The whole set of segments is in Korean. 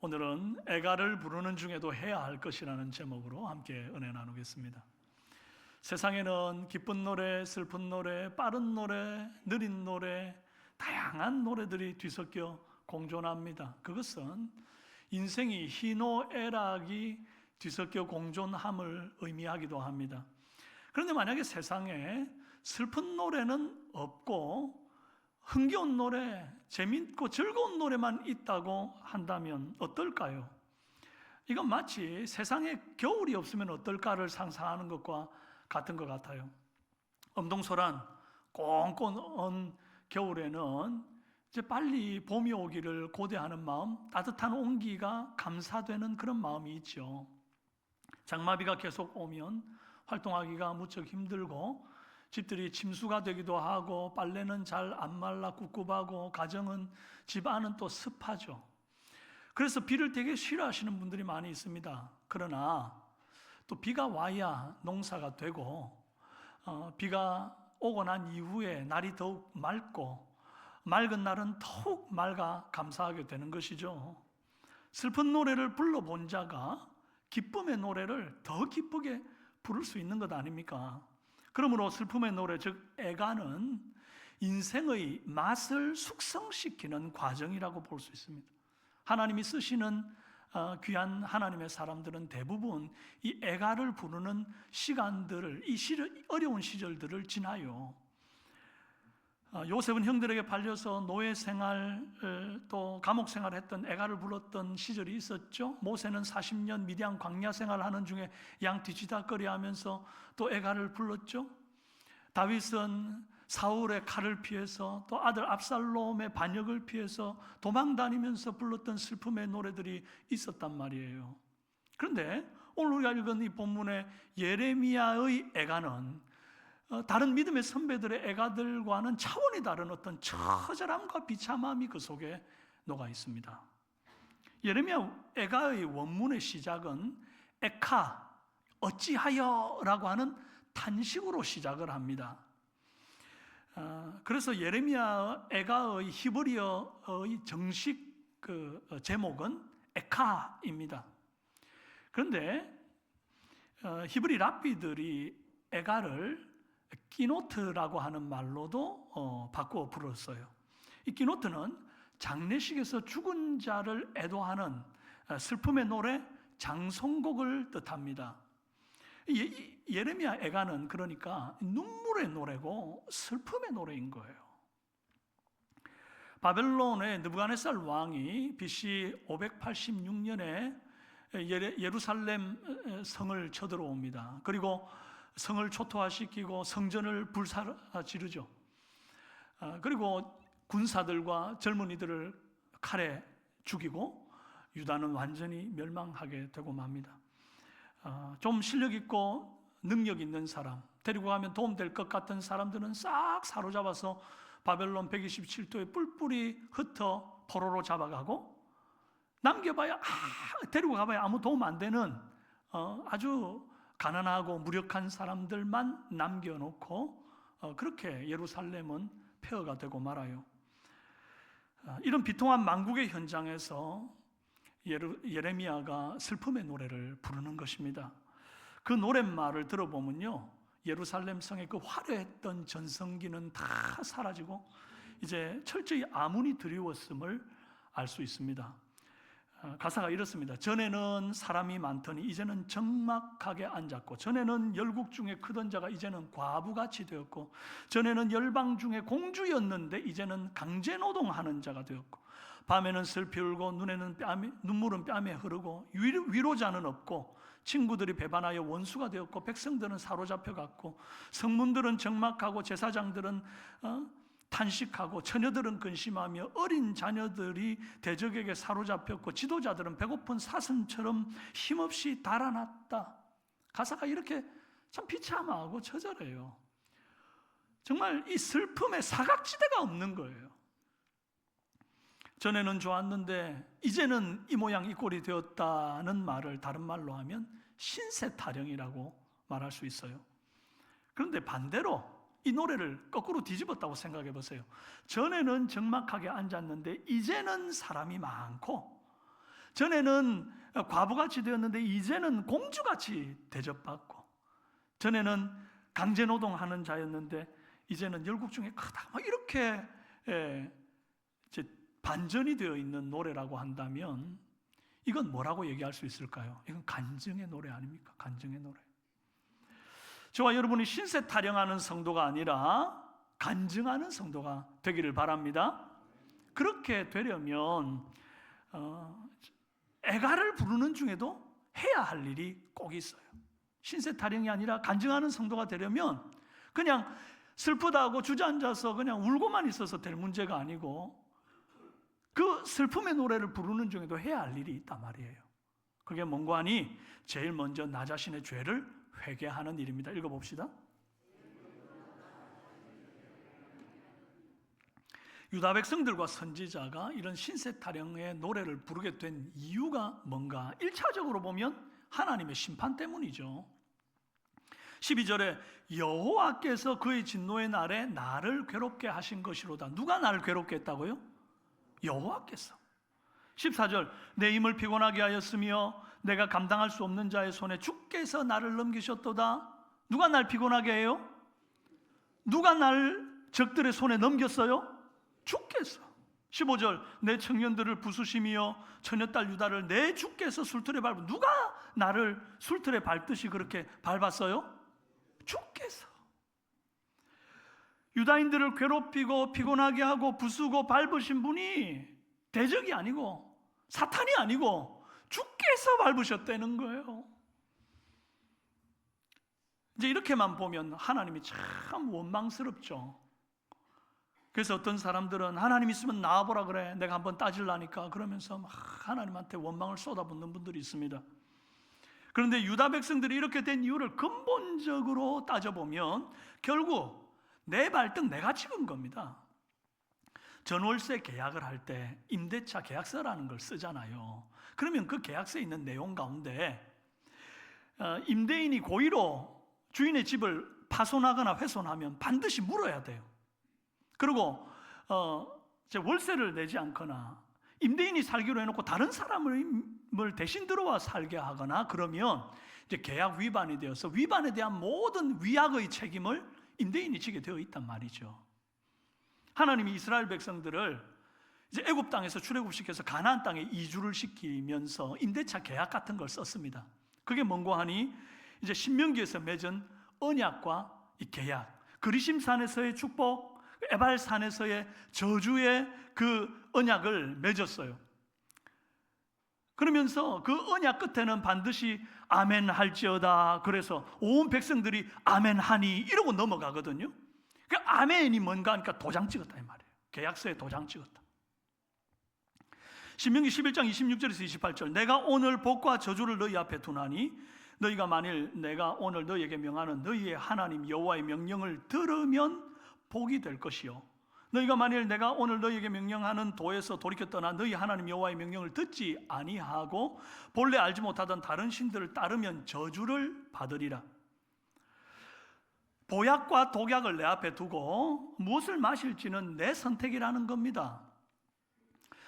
오늘은 애가를 부르는 중에도 해야 할 것이라는 제목으로 함께 은혜 나누겠습니다. 세상에는 기쁜 노래, 슬픈 노래, 빠른 노래, 느린 노래, 다양한 노래들이 뒤섞여 공존합니다. 그것은 인생이 희노애락이 뒤섞여 공존함을 의미하기도 합니다. 그런데 만약에 세상에 슬픈 노래는 없고 흥겨운 노래, 재밌고 즐거운 노래만 있다고 한다면 어떨까요? 이건 마치 세상에 겨울이 없으면 어떨까를 상상하는 것과 같은 것 같아요. 엄동설한 꽁꽁한 겨울에는 이제 빨리 봄이 오기를 고대하는 마음, 따뜻한 온기가 감사되는 그런 마음이 있죠. 장마비가 계속 오면 활동하기가 무척 힘들고 집들이 침수가 되기도 하고 빨래는 잘 안 말라 꿉꿉하고 가정은 집 안은 또 습하죠. 그래서 비를 되게 싫어하시는 분들이 많이 있습니다. 그러나 또 비가 와야 농사가 되고 비가 오고 난 이후에 날이 더욱 맑고 맑은 날은 더욱 맑아 감사하게 되는 것이죠. 슬픈 노래를 불러본 자가 기쁨의 노래를 더 기쁘게 부를 수 있는 것 아닙니까? 그러므로 슬픔의 노래, 즉 애가는 인생의 맛을 숙성시키는 과정이라고 볼 수 있습니다. 하나님이 쓰시는 귀한 하나님의 사람들은 대부분 이 애가를 부르는 시간들을, 어려운 시절들을 지나요. 요셉은 형들에게 팔려서 노예 생활 또 감옥 생활했던 애가를 불렀던 시절이 있었죠. 모세는 40년 미디안 광야 생활하는 중에 양 뒤치다거리 하면서 또 애가를 불렀죠. 다윗은 사울의 칼을 피해서 또 아들 압살롬의 반역을 피해서 도망다니면서 불렀던 슬픔의 노래들이 있었단 말이에요. 그런데 오늘 우리가 읽은 이 본문의 예레미야의 애가는 다른 믿음의 선배들의 애가들과는 차원이 다른 어떤 처절함과 비참함이 그 속에 녹아 있습니다. 예레미야 애가의 원문의 시작은 에카, 어찌하여 라고 하는 탄식으로 시작을 합니다. 그래서 예레미야 애가의 히브리어의 정식 제목은 에카입니다. 그런데 히브리 랍비들이 애가를 기노트라고 하는 말로도 바꾸어 불렀어요. 이 기노트는 장례식에서 죽은 자를 애도하는 슬픔의 노래, 장송곡을 뜻합니다. 예레미야 애가는 그러니까 눈물의 노래고 슬픔의 노래인 거예요. 바벨론의 느부갓네살 왕이 BC 586년에 예루살렘 성을 쳐들어옵니다. 그리고 성을 초토화시키고 성전을 불사지르죠. 그리고 군사들과 젊은이들을 칼에 죽이고 유다는 완전히 멸망하게 되고 맙니다. 좀 실력 있고 능력 있는 사람, 데리고 가면 도움될 것 같은 사람들은 싹 사로잡아서 바벨론 127도에 뿔뿔이 흩어 포로로 잡아가고, 남겨봐야 데리고 가봐야 아무 도움 안 되는 아주 가난하고 무력한 사람들만 남겨놓고 그렇게 예루살렘은 폐허가 되고 말아요. 이런 비통한 망국의 현장에서 예레미야가 슬픔의 노래를 부르는 것입니다. 그 노랫말을 들어보면요, 예루살렘 성의 그 화려했던 전성기는 다 사라지고 이제 철저히 아문이 드리웠음을 알 수 있습니다. 가사가 이렇습니다. 전에는 사람이 많더니 이제는 적막하게 앉았고, 전에는 열국 중에 크던 자가 이제는 과부같이 되었고, 전에는 열방 중에 공주였는데 이제는 강제노동하는 자가 되었고, 밤에는 슬피 울고 눈물은 뺨에 흐르고, 위로자는 없고, 친구들이 배반하여 원수가 되었고, 백성들은 사로잡혀갔고, 성문들은 적막하고, 제사장들은 탄식하고, 처녀들은 근심하며, 어린 자녀들이 대적에게 사로잡혔고, 지도자들은 배고픈 사슴처럼 힘없이 달아났다. 가사가 이렇게 참 비참하고 처절해요. 정말 이 슬픔에 사각지대가 없는 거예요. 전에는 좋았는데 이제는 이 모양 이 꼴이 되었다는 말을 다른 말로 하면 신세타령이라고 말할 수 있어요. 그런데 반대로 이 노래를 거꾸로 뒤집었다고 생각해 보세요. 전에는 적막하게 앉았는데 이제는 사람이 많고, 전에는 과부같이 되었는데 이제는 공주같이 대접받고, 전에는 강제노동하는 자였는데 이제는 열국 중에 크다, 이렇게 이제 반전이 되어 있는 노래라고 한다면 이건 뭐라고 얘기할 수 있을까요? 이건 간증의 노래 아닙니까? 간증의 노래. 저와 여러분이 신세 타령하는 성도가 아니라 간증하는 성도가 되기를 바랍니다. 그렇게 되려면 애가를 부르는 중에도 해야 할 일이 꼭 있어요. 신세 타령이 아니라 간증하는 성도가 되려면 그냥 슬프다고 주저앉아서 그냥 울고만 있어서 될 문제가 아니고, 그 슬픔의 노래를 부르는 중에도 해야 할 일이 있단 말이에요. 그게 뭔가 하니 제일 먼저 나 자신의 죄를 회개하는 일입니다. 읽어봅시다. 유다 백성들과 선지자가 이런 신세 타령의 노래를 부르게 된 이유가 뭔가? 1차적으로 보면 하나님의 심판 때문이죠. 12절에 여호와께서 그의 진노의 날에 나를 괴롭게 하신 것이로다. 누가 나를 괴롭게 했다고요? 여호와께서. 14절, 내 힘을 피곤하게 하였으며 내가 감당할 수 없는 자의 손에 주께서 나를 넘기셨도다. 누가 날 피곤하게 해요? 누가 날 적들의 손에 넘겼어요? 주께서. 15절, 내 청년들을 부수시며 처녀딸 유다를 내 주께서 술틀에 밟고, 누가 나를 술틀에 밟듯이 그렇게 밟았어요? 주께서. 유다인들을 괴롭히고 피곤하게 하고 부수고 밟으신 분이 대적이 아니고 사탄이 아니고 주께서 밟으셨다는 거예요. 이제 이렇게만 보면 하나님이 참 원망스럽죠. 그래서 어떤 사람들은 하나님 있으면 나와보라 그래, 내가 한번 따질라니까, 그러면서 막 하나님한테 원망을 쏟아붓는 분들이 있습니다. 그런데 유다 백성들이 이렇게 된 이유를 근본적으로 따져보면 결국 내 발등 내가 찍은 겁니다. 전월세 계약을 할 때 임대차 계약서라는 걸 쓰잖아요. 그러면 그 계약서에 있는 내용 가운데 임대인이 고의로 주인의 집을 파손하거나 훼손하면 반드시 물어야 돼요. 그리고 월세를 내지 않거나 임대인이 살기로 해놓고 다른 사람을 대신 들어와 살게 하거나 그러면 이제 계약 위반이 되어서 위반에 대한 모든 위약의 책임을 임대인이 지게 되어 있단 말이죠. 하나님이 이스라엘 백성들을 이제 애굽 땅에서 출애굽시켜서 가나안 땅에 이주를 시키면서 임대차 계약 같은 걸 썼습니다. 그게 뭔고 하니 이제 신명기에서 맺은 언약과 이 계약, 그리심산에서의 축복, 에발산에서의 저주의 그 언약을 맺었어요. 그러면서 그 언약 끝에는 반드시 아멘 할지어다. 그래서 온 백성들이 아멘 하니 이러고 넘어가거든요. 그 아멘이 뭔가 하니까 도장 찍었다 이 말이에요. 계약서에 도장 찍었다. 신명기 11장 26절에서 28절, 내가 오늘 복과 저주를 너희 앞에 두나니 너희가 만일 내가 오늘 너희에게 명하는 너희의 하나님 여호와의 명령을 들으면 복이 될 것이요, 너희가 만일 내가 오늘 너희에게 명령하는 도에서 돌이켜 떠나 너희 하나님 여호와의 명령을 듣지 아니하고 본래 알지 못하던 다른 신들을 따르면 저주를 받으리라. 보약과 독약을 내 앞에 두고 무엇을 마실지는 내 선택이라는 겁니다.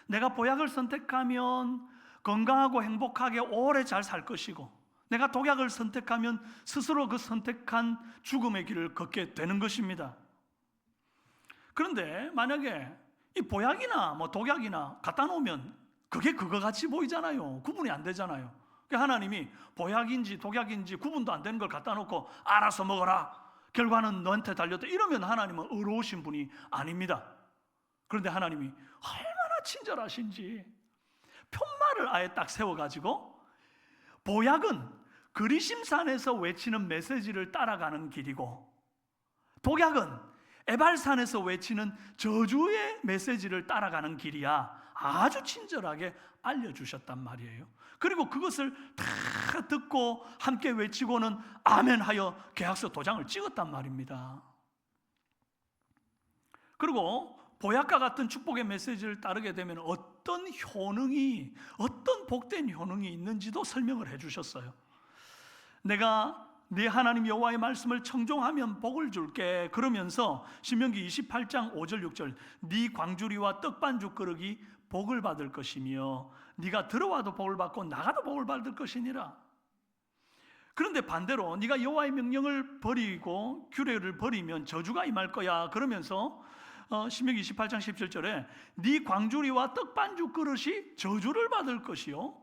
내가 보약을 선택하면 건강하고 행복하게 오래 잘 살 것이고, 내가 독약을 선택하면 스스로 그 선택한 죽음의 길을 걷게 되는 것입니다. 그런데 만약에 이 보약이나 독약이나 갖다 놓으면 그게 그거 같이 보이잖아요. 구분이 안 되잖아요. 그러니까 하나님이 보약인지 독약인지 구분도 안 되는 걸 갖다 놓고 알아서 먹어라, 결과는 너한테 달렸다, 이러면 하나님은 의로우신 분이 아닙니다. 그런데 하나님이 얼마나 친절하신지 편말을 아예 딱 세워가지고, 보약은 그리심산에서 외치는 메시지를 따라가는 길이고 독약은 에발산에서 외치는 저주의 메시지를 따라가는 길이야, 아주 친절하게 알려주셨단 말이에요. 그리고 그것을 다 듣고 함께 외치고는 아멘하여 계약서 도장을 찍었단 말입니다. 그리고 보약과 같은 축복의 메시지를 따르게 되면 어떤 효능이, 어떤 복된 효능이 있는지도 설명을 해주셨어요. 내가 네 하나님 여호와의 말씀을 청종하면 복을 줄게. 그러면서 신명기 28장 5절 6절, 네 광주리와 떡반죽 그릇이 복을 받을 것이며 네가 들어와도 복을 받고 나가도 복을 받을 것이니라. 그런데 반대로 네가 여호와의 명령을 버리고 규례를 버리면 저주가 임할 거야. 그러면서 신명기 28장 17절에 네 광주리와 떡반죽 그릇이 저주를 받을 것이요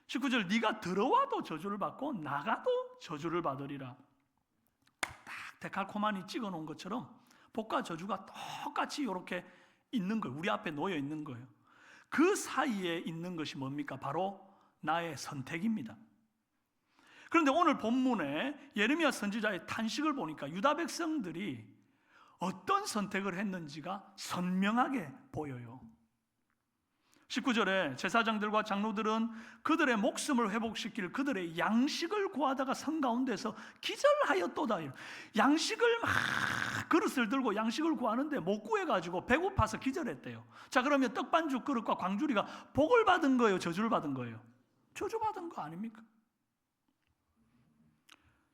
19절 네가 들어와도 저주를 받고 나가도 저주를 받으리라. 딱 데칼코마니 찍어놓은 것처럼 복과 저주가 똑같이 이렇게 있는 거예요. 우리 앞에 놓여 있는 거예요. 그 사이에 있는 것이 뭡니까? 바로 나의 선택입니다. 그런데 오늘 본문에 예레미야 선지자의 탄식을 보니까 유다 백성들이 어떤 선택을 했는지가 선명하게 보여요. 19절에 제사장들과 장로들은 그들의 목숨을 회복시킬 그들의 양식을 구하다가 성 가운데서 기절하였도다. 양식을 막 그릇을 들고 양식을 구하는데 못 구해가지고 배고파서 기절했대요. 자, 그러면 떡반죽 그릇과 광주리가 복을 받은 거예요? 저주를 받은 거예요? 저주받은 거 아닙니까?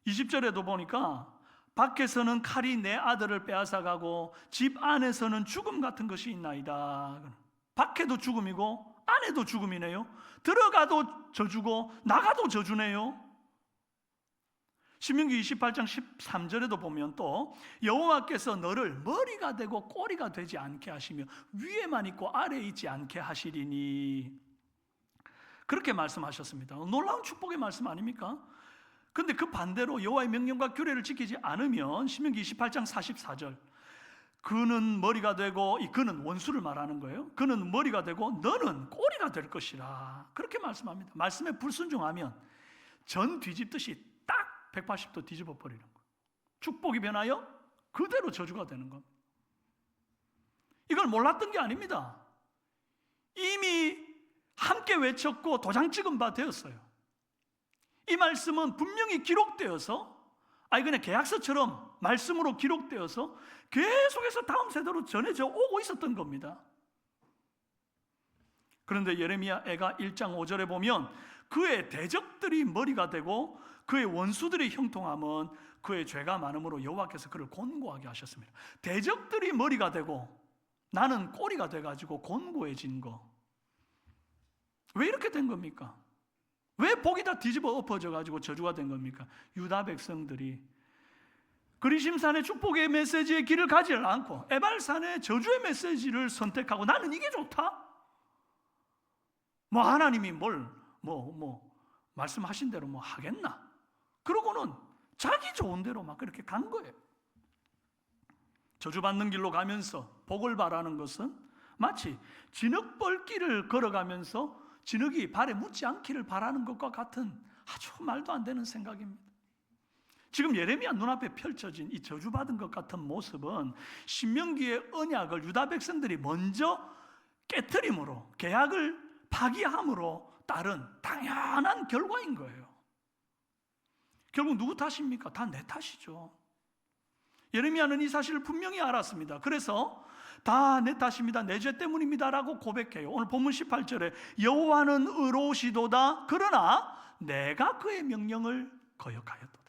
20절에도 보니까 밖에서는 칼이 내 아들을 빼앗아가고 집 안에서는 죽음 같은 것이 있나이다. 밖에도 죽음이고 안에도 죽음이네요. 들어가도 저주고 나가도 저주네요. 신명기 28장 13절에도 보면 또 여호와께서 너를 머리가 되고 꼬리가 되지 않게 하시며 위에만 있고 아래에 있지 않게 하시리니 그렇게 말씀하셨습니다. 놀라운 축복의 말씀 아닙니까? 근데 그 반대로 여호와의 명령과 규례를 지키지 않으면 신명기 28장 44절 그는 머리가 되고, 그는 원수를 말하는 거예요. 그는 머리가 되고 너는 꼬리가 될 것이라 그렇게 말씀합니다. 말씀에 불순종하면 전 뒤집듯이 딱 180도 뒤집어 버리는 거예요. 축복이 변하여 그대로 저주가 되는 겁니다. 이걸 몰랐던 게 아닙니다. 이미 함께 외쳤고 도장 찍은 바 되었어요. 이 말씀은 분명히 기록되어서 그냥 계약서처럼 말씀으로 기록되어서 계속해서 다음 세대로 전해져 오고 있었던 겁니다. 그런데 예레미야 애가 1장 5절에 보면 그의 대적들이 머리가 되고 그의 원수들이 형통함은 그의 죄가 많음으로 여호와께서 그를 곤고하게 하셨습니다. 대적들이 머리가 되고 나는 꼬리가 돼가지고 곤고해진 거. 왜 이렇게 된 겁니까? 왜 복이 다 뒤집어 엎어져 가지고 저주가 된 겁니까? 유다 백성들이 그리심산의 축복의 메시지의 길을 가지 않고 에발산의 저주의 메시지를 선택하고 나는 이게 좋다? 하나님이 말씀하신 대로 하겠나? 그러고는 자기 좋은 대로 막 그렇게 간 거예요. 저주받는 길로 가면서 복을 바라는 것은 마치 진흙벌길을 걸어가면서 진흙이 발에 묻지 않기를 바라는 것과 같은 아주 말도 안 되는 생각입니다. 지금 예레미야 눈앞에 펼쳐진 이 저주받은 것 같은 모습은 신명기의 언약을 유다 백성들이 먼저 깨트림으로 계약을 파기함으로 따른 당연한 결과인 거예요. 결국 누구 탓입니까? 다 내 탓이죠. 예레미야는 이 사실을 분명히 알았습니다. 그래서 다 내 탓입니다. 내 죄 때문입니다 라고 고백해요. 오늘 본문 18절에 여호와는 의로우시도다 그러나 내가 그의 명령을 거역하였도다.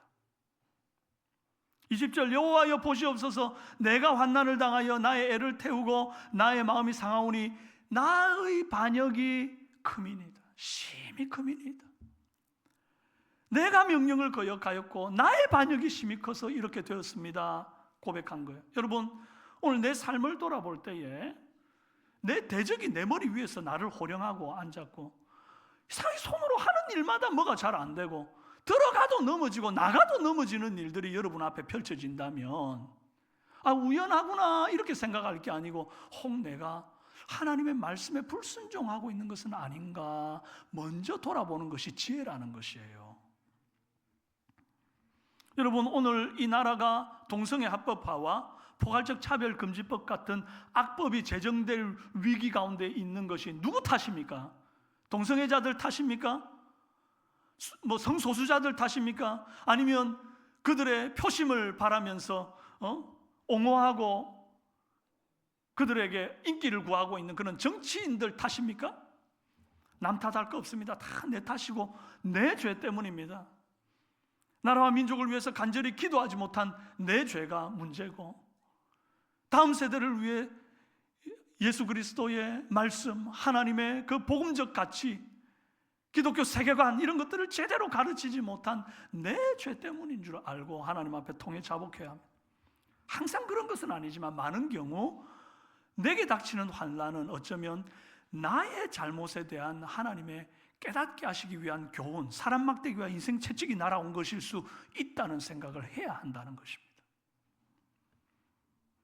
20절 여호와여 보시옵소서 내가 환난을 당하여 나의 애를 태우고 나의 마음이 상하오니 나의 반역이 크미니이다. 심히 크미니이다. 내가 명령을 거역하였고 나의 반역이 심히 커서 이렇게 되었습니다. 고백한 거예요. 여러분 오늘 내 삶을 돌아볼 때에 내 대적이 내 머리 위에서 나를 호령하고 앉았고 이상하게 손으로 하는 일마다 뭐가 잘 안 되고 들어가도 넘어지고 나가도 넘어지는 일들이 여러분 앞에 펼쳐진다면 우연하구나 이렇게 생각할 게 아니고 혹 내가 하나님의 말씀에 불순종하고 있는 것은 아닌가 먼저 돌아보는 것이 지혜라는 것이에요. 여러분 오늘 이 나라가 동성애 합법화와 포괄적 차별금지법 같은 악법이 제정될 위기 가운데 있는 것이 누구 탓입니까? 동성애자들 탓입니까? 성소수자들 탓입니까? 아니면 그들의 표심을 바라면서 옹호하고 그들에게 인기를 구하고 있는 그런 정치인들 탓입니까? 남 탓할 거 없습니다. 다 내 탓이고 내 죄 때문입니다. 나라와 민족을 위해서 간절히 기도하지 못한 내 죄가 문제고 다음 세대를 위해 예수 그리스도의 말씀, 하나님의 그 복음적 가치, 기독교 세계관 이런 것들을 제대로 가르치지 못한 내 죄 때문인 줄 알고 하나님 앞에 통해 자복해야 합니다. 항상 그런 것은 아니지만 많은 경우 내게 닥치는 환난은 어쩌면 나의 잘못에 대한 하나님의 깨닫게 하시기 위한 교훈, 사람 막대기 위한 인생 채찍이 날아온 것일 수 있다는 생각을 해야 한다는 것입니다.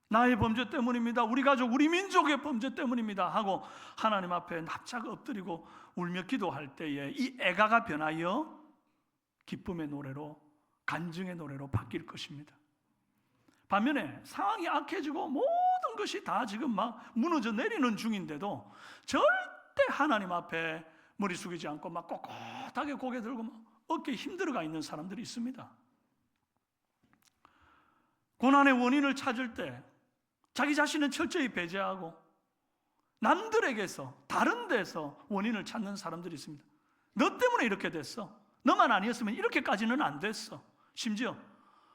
나의 범죄 때문입니다. 우리 가족, 우리 민족의 범죄 때문입니다 하고 하나님 앞에 납작 엎드리고 울며 기도할 때에 이 애가가 변하여 기쁨의 노래로, 간증의 노래로 바뀔 것입니다. 반면에 상황이 악해지고 모든 것이 다 지금 막 무너져 내리는 중인데도 절대 하나님 앞에 머리 숙이지 않고 막 꼿꼿하게 고개 들고 막 어깨에 힘들어가 있는 사람들이 있습니다. 고난의 원인을 찾을 때 자기 자신은 철저히 배제하고 남들에게서, 다른 데서 원인을 찾는 사람들이 있습니다. 너 때문에 이렇게 됐어. 너만 아니었으면 이렇게까지는 안 됐어. 심지어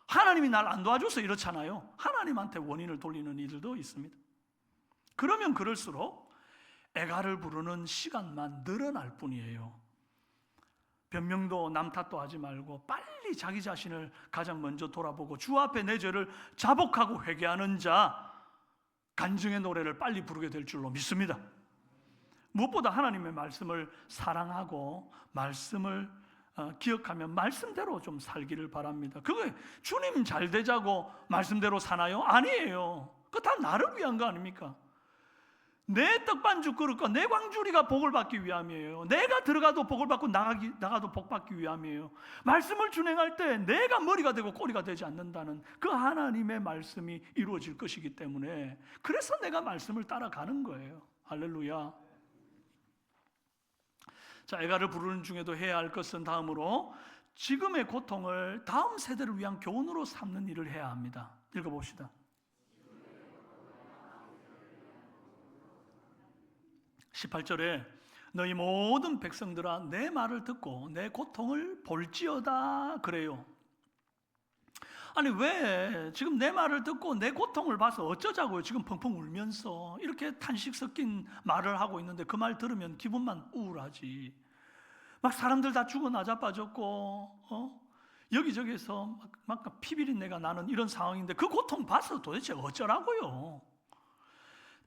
하나님이 날 안 도와줘서 이렇잖아요. 하나님한테 원인을 돌리는 이들도 있습니다. 그러면 그럴수록 애가를 부르는 시간만 늘어날 뿐이에요. 변명도 남 탓도 하지 말고 빨리 자기 자신을 가장 먼저 돌아보고 주 앞에 내 죄를 자복하고 회개하는 자, 간증의 노래를 빨리 부르게 될 줄로 믿습니다. 무엇보다 하나님의 말씀을 사랑하고 말씀을 기억하며 말씀대로 좀 살기를 바랍니다. 그게 주님 잘 되자고 말씀대로 사나요? 아니에요. 그거 다 나를 위한 거 아닙니까? 내 떡반죽 그릇과 내 광주리가 복을 받기 위함이에요. 내가 들어가도 복을 받고 나가도 복 받기 위함이에요. 말씀을 준행할 때 내가 머리가 되고 꼬리가 되지 않는다는 그 하나님의 말씀이 이루어질 것이기 때문에 그래서 내가 말씀을 따라가는 거예요. 할렐루야. 자, 애가를 부르는 중에도 해야 할 것은 다음으로 지금의 고통을 다음 세대를 위한 교훈으로 삼는 일을 해야 합니다. 읽어봅시다. 18절에 너희 모든 백성들아 내 말을 듣고 내 고통을 볼지어다 그래요. 아니 왜 지금 내 말을 듣고 내 고통을 봐서 어쩌자고요? 지금 펑펑 울면서 이렇게 탄식 섞인 말을 하고 있는데 그 말 들으면 기분만 우울하지. 막 사람들 다 죽어 나자빠졌고 여기저기서 막 피비린내가 나는 이런 상황인데 그 고통 봐서 도대체 어쩌라고요?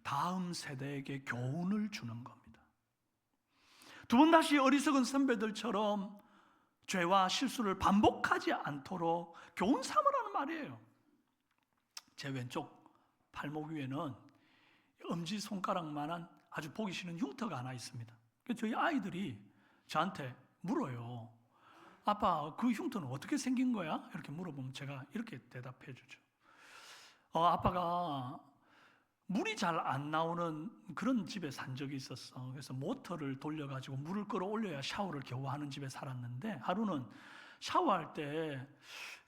다음 세대에게 교훈을 주는 겁니다. 두 번 다시 어리석은 선배들처럼 죄와 실수를 반복하지 않도록 교훈 삼으라는 말이에요. 제 왼쪽 팔목 위에는 엄지손가락만한 아주 보기 싫은 흉터가 하나 있습니다. 저희 아이들이 저한테 물어요. 아빠, 그 흉터는 어떻게 생긴 거야? 이렇게 물어보면 제가 이렇게 대답해 주죠. 아빠가 물이 잘 안 나오는 그런 집에 산 적이 있었어. 그래서 모터를 돌려가지고 물을 끌어올려야 샤워를 겨우 하는 집에 살았는데 하루는 샤워할 때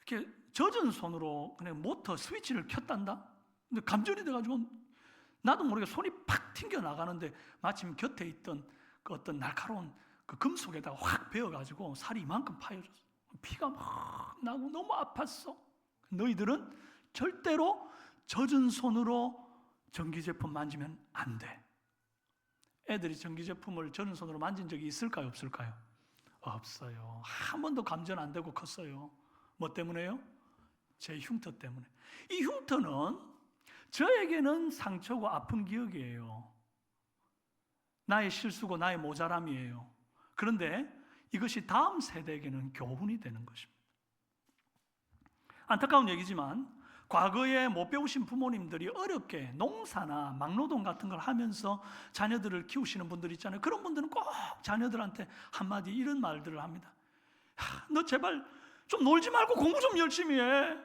이렇게 젖은 손으로 그냥 모터 스위치를 켰단다? 근데 감전이 돼가지고 나도 모르게 손이 팍 튕겨 나가는데 마침 곁에 있던 그 어떤 날카로운 그 금속에다가 확 베어가지고 살이 이만큼 파여졌어. 피가 막 나고 너무 아팠어. 너희들은 절대로 젖은 손으로 전기제품 만지면 안 돼. 애들이 전기제품을 젖은 손으로 만진 적이 있을까요? 없을까요? 없어요. 한 번도 감전 안 되고 컸어요. 뭐 때문에요? 제 흉터 때문에. 이 흉터는 저에게는 상처고 아픈 기억이에요. 나의 실수고 나의 모자람이에요. 그런데 이것이 다음 세대에게는 교훈이 되는 것입니다. 안타까운 얘기지만 과거에 못 배우신 부모님들이 어렵게 농사나 막노동 같은 걸 하면서 자녀들을 키우시는 분들 있잖아요. 그런 분들은 꼭 자녀들한테 한마디 이런 말들을 합니다. 너 제발 좀 놀지 말고 공부 좀 열심히 해.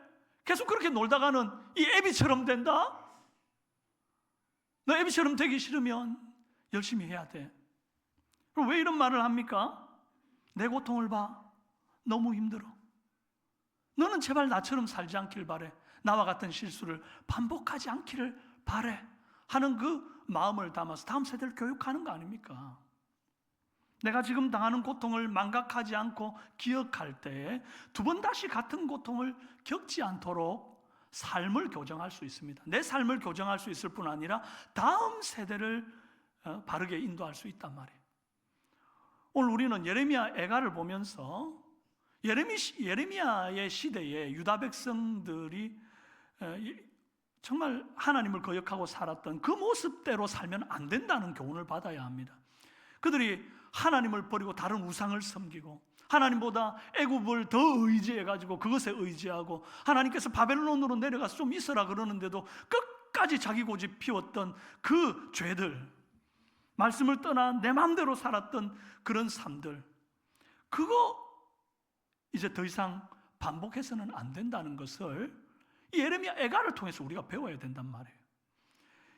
계속 그렇게 놀다가는 이 애비처럼 된다. 너 애비처럼 되기 싫으면 열심히 해야 돼. 그럼 왜 이런 말을 합니까? 내 고통을 봐. 너무 힘들어. 너는 제발 나처럼 살지 않길 바래. 나와 같은 실수를 반복하지 않기를 바래 하는 그 마음을 담아서 다음 세대를 교육하는 거 아닙니까? 내가 지금 당하는 고통을 망각하지 않고 기억할 때에 두 번 다시 같은 고통을 겪지 않도록 삶을 교정할 수 있습니다. 내 삶을 교정할 수 있을 뿐 아니라 다음 세대를 바르게 인도할 수 있단 말이에요. 오늘 우리는 예레미야 애가를 보면서 예레미야의 시대에 유다 백성들이 정말 하나님을 거역하고 살았던 그 모습대로 살면 안 된다는 교훈을 받아야 합니다. 그들이 하나님을 버리고 다른 우상을 섬기고 하나님보다 애굽을 더 의지해가지고 그것에 의지하고 하나님께서 바벨론으로 내려가서 좀 있어라 그러는데도 끝까지 자기 고집 피웠던 그 죄들, 말씀을 떠나 내 마음대로 살았던 그런 삶들, 그거 이제 더 이상 반복해서는 안 된다는 것을 이 예레미야 애가를 통해서 우리가 배워야 된단 말이에요.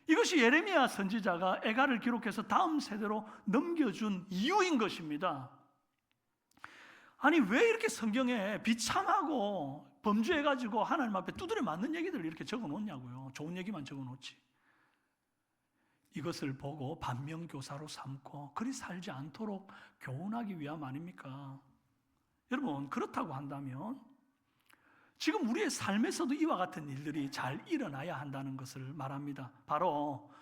이것이 예레미야 선지자가 애가를 기록해서 다음 세대로 넘겨준 이유인 것입니다. 아니 왜 이렇게 성경에 비참하고 범죄해가지고 하나님 앞에 두드려 맞는 얘기들을 이렇게 적어놓냐고요. 좋은 얘기만 적어놓지. 이것을 보고 반면교사로 삼고 그리 살지 않도록 교훈하기 위함 아닙니까? 여러분, 그렇다고 한다면 지금 우리의 삶에서도 이와 같은 일들이 잘 일어나야 한다는 것을 말합니다. 바로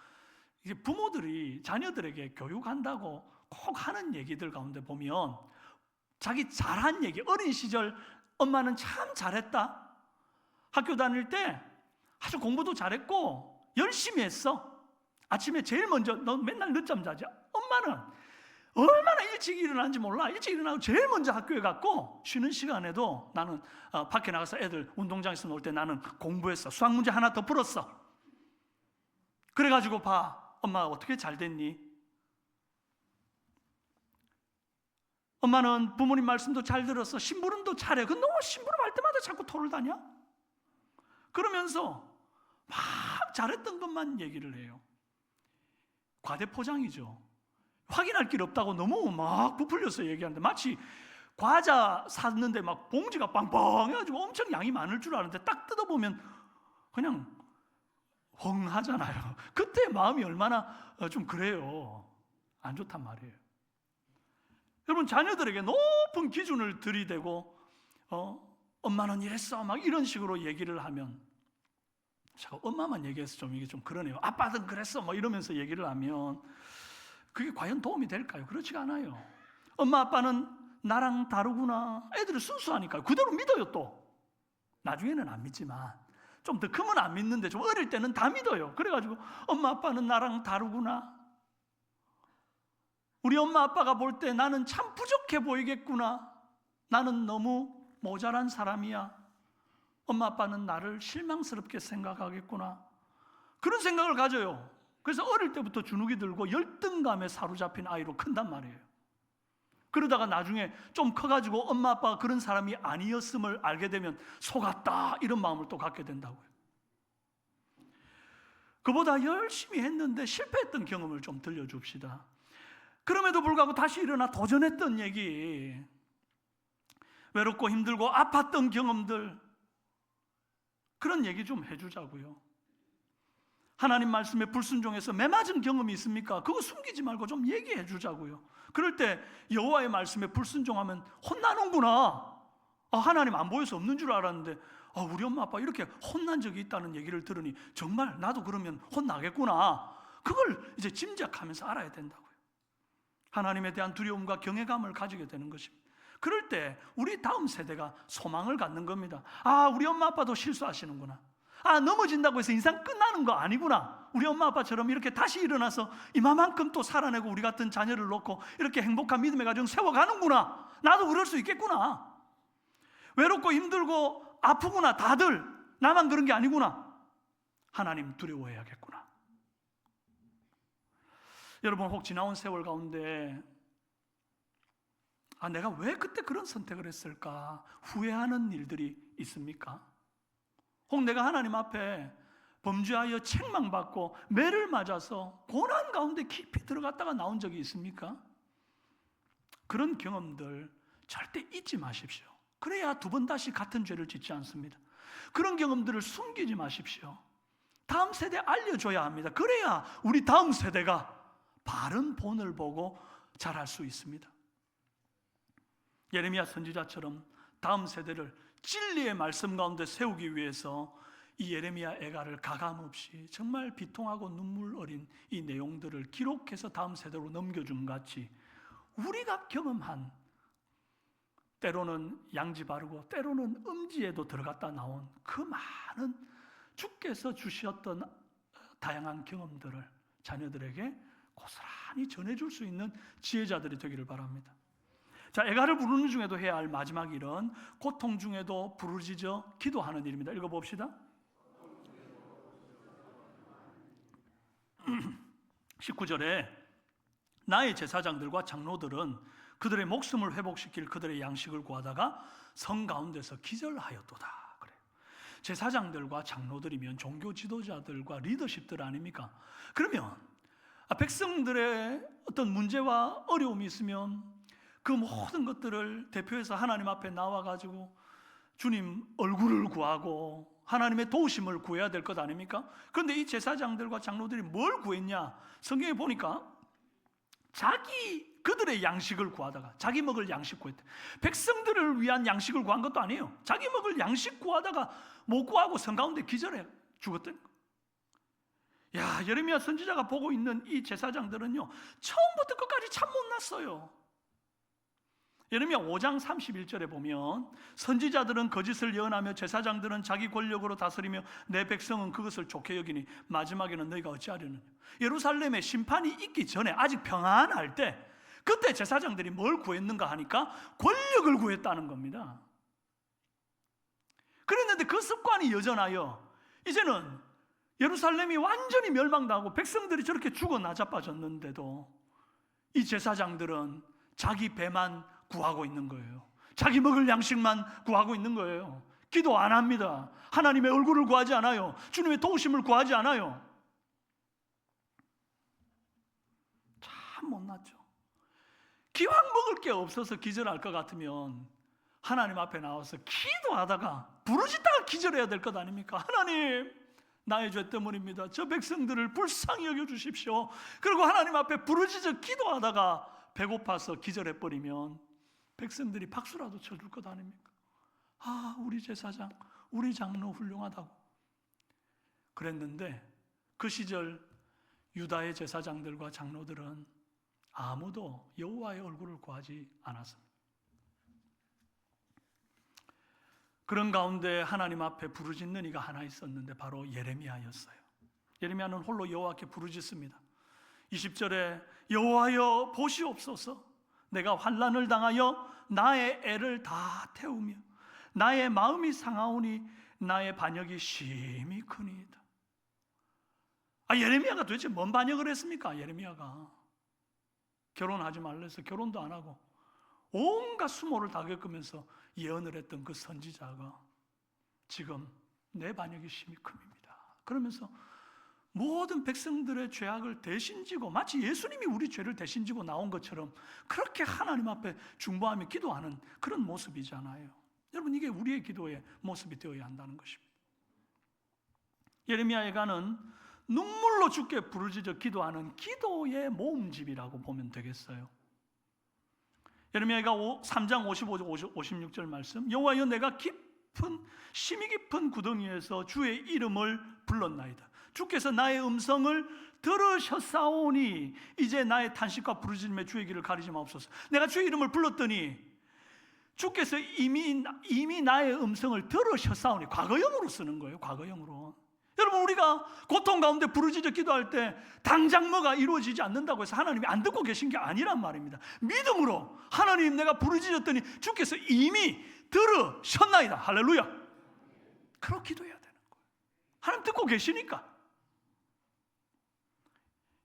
이제 부모들이 자녀들에게 교육한다고 꼭 하는 얘기들 가운데 보면 자기 잘한 얘기, 어린 시절 엄마는 참 잘했다, 학교 다닐 때 아주 공부도 잘했고 열심히 했어, 아침에 제일 먼저 너 맨날 늦잠 자지, 엄마는 얼마나 일찍 일어나는지 몰라. 일찍 일어나고 제일 먼저 학교에 갔고 쉬는 시간에도 나는 밖에 나가서 애들 운동장에서 놀 때 나는 공부했어. 수학 문제 하나 더 풀었어. 그래가지고 봐, 엄마 어떻게 잘 됐니? 엄마는 부모님 말씀도 잘 들었어. 심부름도 잘해. 그 너 심부름할 때마다 자꾸 토를 다냐? 그러면서 막 잘했던 것만 얘기를 해요. 과대포장이죠. 확인할 길 없다고 너무 막 부풀려서 얘기하는데 마치 과자 샀는데 막 봉지가 빵빵해가지고 엄청 양이 많을 줄 아는데 딱 뜯어보면 그냥 헝하잖아요. 그때 마음이 얼마나 좀 그래요. 안 좋단 말이에요. 여러분, 자녀들에게 높은 기준을 들이대고 엄마는 이랬어 막 이런 식으로 얘기를 하면, 제가 엄마만 얘기해서 좀 이게 좀 그러네요. 아빠는 그랬어 뭐 이러면서 얘기를 하면 그게 과연 도움이 될까요? 그렇지가 않아요. 엄마 아빠는 나랑 다르구나. 애들은 순수하니까 그대로 믿어요. 또 나중에는 안 믿지만 좀 더 크면 안 믿는데 좀 어릴 때는 다 믿어요. 그래가지고 엄마 아빠는 나랑 다르구나. 우리 엄마 아빠가 볼 때 나는 참 부족해 보이겠구나. 나는 너무 모자란 사람이야. 엄마 아빠는 나를 실망스럽게 생각하겠구나. 그런 생각을 가져요. 그래서 어릴 때부터 주눅이 들고 열등감에 사로잡힌 아이로 큰단 말이에요. 그러다가 나중에 좀 커가지고 엄마 아빠가 그런 사람이 아니었음을 알게 되면 속았다 이런 마음을 또 갖게 된다고요. 그보다 열심히 했는데 실패했던 경험을 좀 들려줍시다. 그럼에도 불구하고 다시 일어나 도전했던 얘기, 외롭고 힘들고 아팠던 경험들, 그런 얘기 좀 해주자고요. 하나님 말씀에 불순종해서 매맞은 경험이 있습니까? 그거 숨기지 말고 좀 얘기해 주자고요. 그럴 때 여호와의 말씀에 불순종하면 혼나는구나. 하나님 안 보여서 없는 줄 알았는데 우리 엄마 아빠 이렇게 혼난 적이 있다는 얘기를 들으니 정말 나도 그러면 혼나겠구나. 그걸 이제 짐작하면서 알아야 된다고요. 하나님에 대한 두려움과 경외감을 가지게 되는 것입니다. 그럴 때 우리 다음 세대가 소망을 갖는 겁니다. 우리 엄마 아빠도 실수하시는구나. 넘어진다고 해서 인생 끝나는 거 아니구나. 우리 엄마 아빠처럼 이렇게 다시 일어나서 이만큼 또 살아내고 우리 같은 자녀를 놓고 이렇게 행복한 믿음의 가정 세워가는구나. 나도 그럴 수 있겠구나. 외롭고 힘들고 아프구나. 다들 나만 그런 게 아니구나. 하나님 두려워해야겠구나. 여러분, 혹 지나온 세월 가운데 내가 왜 그때 그런 선택을 했을까 후회하는 일들이 있습니까? 혹 내가 하나님 앞에 범죄하여 책망받고 매를 맞아서 고난 가운데 깊이 들어갔다가 나온 적이 있습니까? 그런 경험들 절대 잊지 마십시오. 그래야 두 번 다시 같은 죄를 짓지 않습니다. 그런 경험들을 숨기지 마십시오. 다음 세대에 알려줘야 합니다. 그래야 우리 다음 세대가 바른 본을 보고 자랄 수 있습니다. 예레미야 선지자처럼 다음 세대를 진리의 말씀 가운데 세우기 위해서 이 예레미야 애가를 가감없이 정말 비통하고 눈물 어린 이 내용들을 기록해서 다음 세대로 넘겨준 같이 우리가 경험한, 때로는 양지 바르고 때로는 음지에도 들어갔다 나온 그 많은 주께서 주셨던 다양한 경험들을 자녀들에게 고스란히 전해줄 수 있는 지혜자들이 되기를 바랍니다. 자, 애가를 부르는 중에도 해야 할 마지막 일은 고통 중에도 부르짖어 기도하는 일입니다. 읽어봅시다. 19절에 나의 제사장들과 장로들은 그들의 목숨을 회복시킬 그들의 양식을 구하다가 성 가운데서 기절하였도다. 그래요. 제사장들과 장로들이면 종교 지도자들과 리더십들 아닙니까? 그러면 백성들의 어떤 문제와 어려움이 있으면 그 모든 것들을 대표해서 하나님 앞에 나와가지고 주님 얼굴을 구하고 하나님의 도우심을 구해야 될 것 아닙니까? 그런데 이 제사장들과 장로들이 뭘 구했냐? 성경에 보니까 그들의 양식을 구하다가 자기 먹을 양식 구했대. 백성들을 위한 양식을 구한 것도 아니에요. 자기 먹을 양식 구하다가 못 구하고 성 가운데 기절해 죽었다는 거. 야, 예레미야 선지자가 보고 있는 이 제사장들은요, 처음부터 끝까지 참 못났어요. 예레미야 5장 31절에 보면 선지자들은 거짓을 예언하며 제사장들은 자기 권력으로 다스리며 내 백성은 그것을 좋게 여기니 마지막에는 너희가 어찌하려느냐. 예루살렘에 심판이 있기 전에 아직 평안할 때 그때 제사장들이 뭘 구했는가 하니까 권력을 구했다는 겁니다. 그랬는데 그 습관이 여전하여 이제는 예루살렘이 완전히 멸망당하고 백성들이 저렇게 죽어 나자빠졌는데도 이 제사장들은 자기 배만 구하고 있는 거예요. 자기 먹을 양식만 구하고 있는 거예요. 기도 안 합니다. 하나님의 얼굴을 구하지 않아요. 주님의 도우심을 구하지 않아요. 참 못났죠. 기왕 먹을 게 없어서 기절할 것 같으면 하나님 앞에 나와서 기도하다가 부르짖다가 기절해야 될 것 아닙니까? 하나님, 나의 죄 때문입니다. 저 백성들을 불쌍히 여겨주십시오. 그리고 하나님 앞에 부르짖어 기도하다가 배고파서 기절해버리면 백성들이 박수라도 쳐줄 것 아닙니까? 아, 우리 제사장, 우리 장로 훌륭하다고 그랬는데 그 시절 유다의 제사장들과 장로들은 아무도 여호와의 얼굴을 구하지 않았습니다. 그런 가운데 하나님 앞에 부르짖는 이가 하나 있었는데 바로 예레미야였어요. 예레미야는 홀로 여호와께 부르짖습니다. 20절에 여호와여 보시옵소서, 내가 환난을 당하여 나의 애를 다 태우며 나의 마음이 상하오니 나의 반역이 심히 크니이다. 예레미야가 도대체 뭔 반역을 했습니까? 예레미야가 결혼하지 말래서 결혼도 안 하고 온갖 수모를 다 겪으면서 예언을 했던 그 선지자가 지금 내 반역이 심히 큽니다 그러면서 모든 백성들의 죄악을 대신 지고 마치 예수님이 우리 죄를 대신 지고 나온 것처럼 그렇게 하나님 앞에 중보하며 기도하는 그런 모습이잖아요. 여러분, 이게 우리의 기도의 모습이 되어야 한다는 것입니다. 예레미야에가는 눈물로 주께 부르짖어 기도하는 기도의 모음집이라고 보면 되겠어요. 예레미야가 3장 55, 56절 말씀, 여호와여 내가 심히 깊은 구덩이에서 주의 이름을 불렀나이다. 주께서 나의 음성을 들으셨사오니 이제 나의 탄식과 부르짖음에 주의 길을 가리지 마옵소서. 내가 주의 이름을 불렀더니 주께서 이미 나의 음성을 들으셨사오니, 과거형으로 쓰는 거예요. 과거형으로. 여러분, 우리가 고통 가운데 부르짖어 기도할 때 당장 뭐가 이루어지지 않는다고 해서 하나님이 안 듣고 계신 게 아니란 말입니다. 믿음으로 하나님, 내가 부르짖었더니 주께서 이미 들으셨나이다. 할렐루야. 그렇게 기도해야 되는 거예요. 하나님 듣고 계시니까.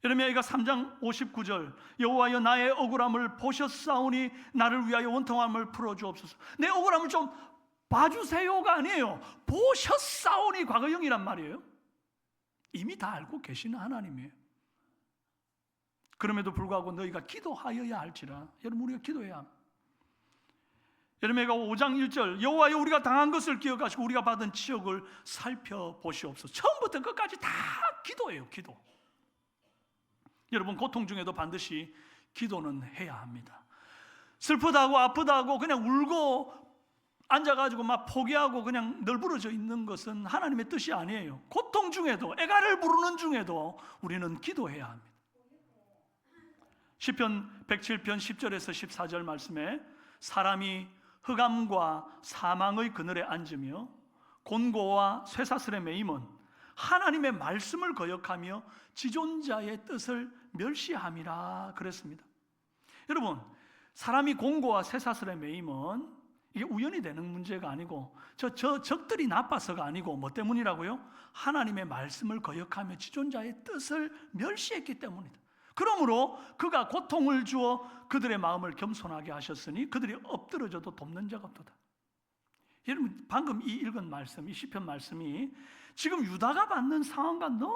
예레미야가 3장 59절, 여호와여 나의 억울함을 보셨사오니 나를 위하여 원통함을 풀어주옵소서. 내 억울함을 좀 봐주세요가 아니에요. 보셨사오니 과거형이란 말이에요. 이미 다 알고 계시는 하나님이에요. 그럼에도 불구하고 너희가 기도하여야 할지라. 여러분, 우리가 기도해야 합니다. 예레미야가 5장 1절, 여호와여 우리가 당한 것을 기억하시고 우리가 받은 치욕을 살펴보시옵소서. 처음부터 끝까지 다 기도예요. 기도. 여러분, 고통 중에도 반드시 기도는 해야 합니다. 슬프다고 아프다고 그냥 울고 앉아가지고 막 포기하고 그냥 널브러져 있는 것은 하나님의 뜻이 아니에요. 고통 중에도, 애가를 부르는 중에도 우리는 기도해야 합니다. 시편 107편 10절에서 14절 말씀에 사람이 흑암과 사망의 그늘에 앉으며 곤고와 쇠사슬에 매임은 하나님의 말씀을 거역하며 지존자의 뜻을 멸시함이라 그랬습니다. 여러분, 사람이 곤고와 쇠사슬에 매임은 이게 우연히 되는 문제가 아니고 저 적들이 나빠서가 아니고 뭐 때문이라고요? 하나님의 말씀을 거역하며 지존자의 뜻을 멸시했기 때문이다. 그러므로 그가 고통을 주어 그들의 마음을 겸손하게 하셨으니 그들이 엎드러져도 돕는 자가 없도다. 여러분, 방금 이 읽은 말씀, 이 시편 말씀이 지금 유다가 받는 상황과 너무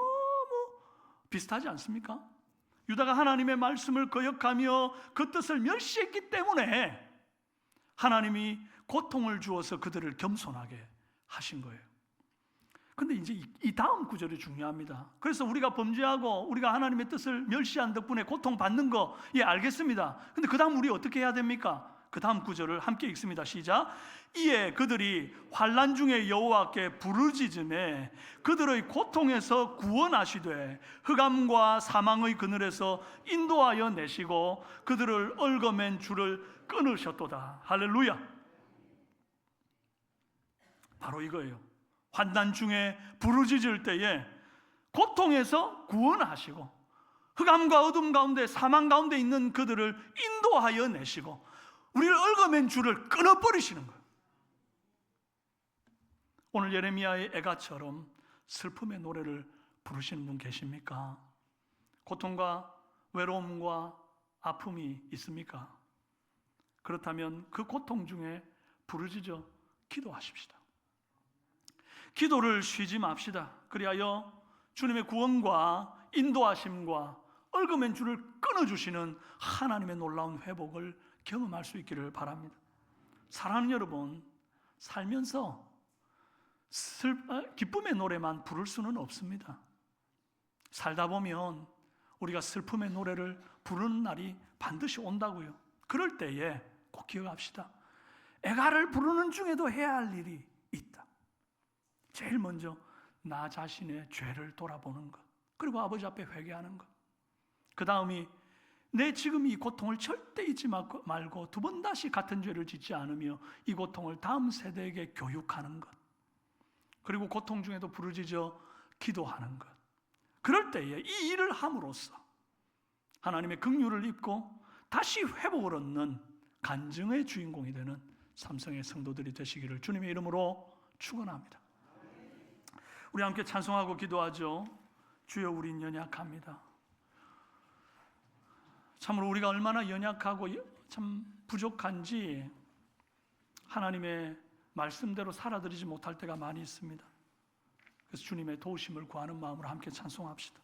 비슷하지 않습니까? 유다가 하나님의 말씀을 거역하며 그 뜻을 멸시했기 때문에 하나님이 고통을 주어서 그들을 겸손하게 하신 거예요. 근데 이제 이 다음 구절이 중요합니다. 그래서 우리가 범죄하고 우리가 하나님의 뜻을 멸시한 덕분에 고통받는 거, 예, 알겠습니다. 근데 그 다음 우리 어떻게 해야 됩니까? 그 다음 구절을 함께 읽습니다. 시작. 이에 그들이 환난 중에 여호와께 부르짖음에 그들의 고통에서 구원하시되 흑암과 사망의 그늘에서 인도하여 내시고 그들을 얽어맨 줄을 끊으셨도다. 할렐루야. 바로 이거예요. 환난 중에 부르짖을 때에 고통에서 구원하시고 흑암과 어둠 가운데 사망 가운데 있는 그들을 인도하여 내시고 우리를 얽어맨 줄을 끊어버리시는 거예요. 오늘 예레미야의 애가처럼 슬픔의 노래를 부르시는 분 계십니까? 고통과 외로움과 아픔이 있습니까? 그렇다면 그 고통 중에 부르짖어 기도하십시다. 기도를 쉬지 맙시다. 그리하여 주님의 구원과 인도하심과 얽어맨 줄을 끊어주시는 하나님의 놀라운 회복을 경험할 수 있기를 바랍니다. 사랑하는 여러분, 살면서 기쁨의 노래만 부를 수는 없습니다. 살다 보면 우리가 슬픔의 노래를 부르는 날이 반드시 온다고요. 그럴 때에 꼭 기억합시다. 애가를 부르는 중에도 해야 할 일이 있다. 제일 먼저 나 자신의 죄를 돌아보는 것, 그리고 아버지 앞에 회개하는 것. 그 다음이 내 지금 이 고통을 절대 잊지 말고 두 번 다시 같은 죄를 짓지 않으며 이 고통을 다음 세대에게 교육하는 것. 그리고 고통 중에도 부르짖어 기도하는 것. 그럴 때에 이 일을 함으로써 하나님의 긍휼을 입고 다시 회복을 얻는 간증의 주인공이 되는 삼성의 성도들이 되시기를 주님의 이름으로 축원합니다. 우리 함께 찬송하고 기도하죠. 주여, 우린 연약합니다. 참으로 우리가 얼마나 연약하고 참 부족한지 하나님의 말씀대로 살아드리지 못할 때가 많이 있습니다. 그래서 주님의 도우심을 구하는 마음으로 함께 찬송합시다.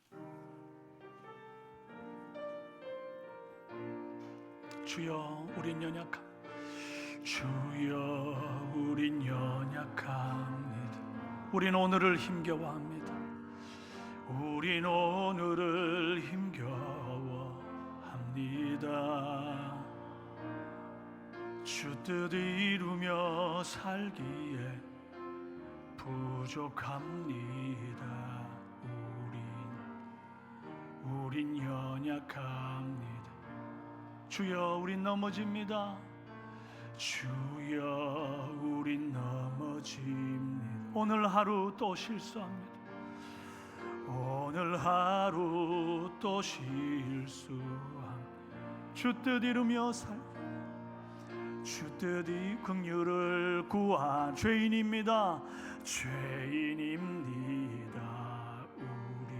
주여, 우린 연약합니다. 주여, 우린 연약합니다. 우린 오늘을 힘겨워합니다. 우린 오늘을 힘겨워합니다. 주 뜻 이루며 살기에 부족합니다. 우린 연약합니다. 주여, 우린 넘어집니다. 주여, 우린 넘어집니다. 오늘 하루 또 실수합니다. 오늘 하루 또 실수합니다. 주 뜻 이루며 주 뜻이 긍휼을 구한 죄인입니다. 죄인입니다. 우리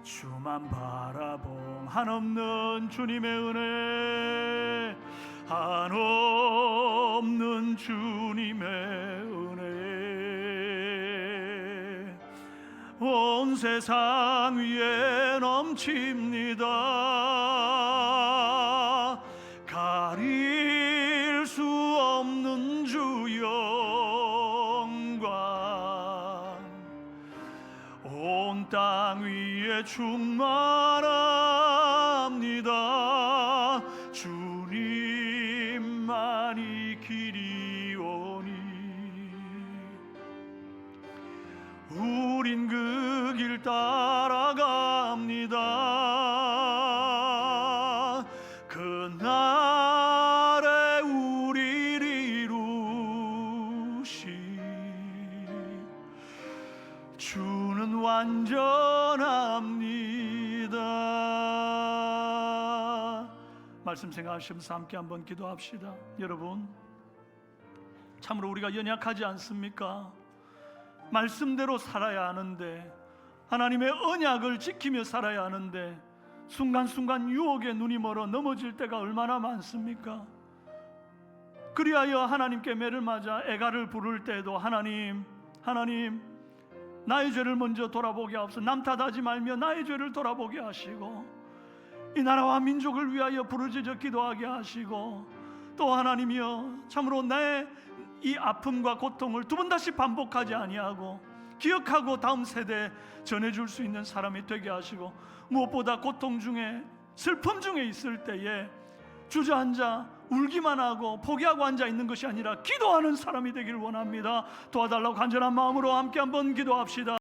주만 바라봄 한없는 주님의 은혜, 한없는 주님의 은혜, 온 세상 위에 넘칩니다. 가릴 수 없는 주 영광, 온 땅 위에 충만합니다. 주님만이 길이오니 우린 그 길 따라갑니다. 완전합니다. 말씀 생각하시면서 함께 한번 기도합시다. 여러분, 참으로 우리가 연약하지 않습니까? 말씀대로 살아야 하는데, 하나님의 언약을 지키며 살아야 하는데 순간순간 유혹에 눈이 멀어 넘어질 때가 얼마나 많습니까? 그리하여 하나님께 매를 맞아 애가를 부를 때에도 하나님 나의 죄를 먼저 돌아보게 하옵소서. 남 탓하지 말며 나의 죄를 돌아보게 하시고 이 나라와 민족을 위하여 부르짖어 기도하게 하시고, 또 하나님이여 참으로 나의 이 아픔과 고통을 두 번 다시 반복하지 아니하고 기억하고 다음 세대에 전해줄 수 있는 사람이 되게 하시고, 무엇보다 고통 중에 슬픔 중에 있을 때에 주저앉아 울기만 하고 포기하고 앉아 있는 것이 아니라 기도하는 사람이 되기를 원합니다. 도와달라고 간절한 마음으로 함께 한번 기도합시다.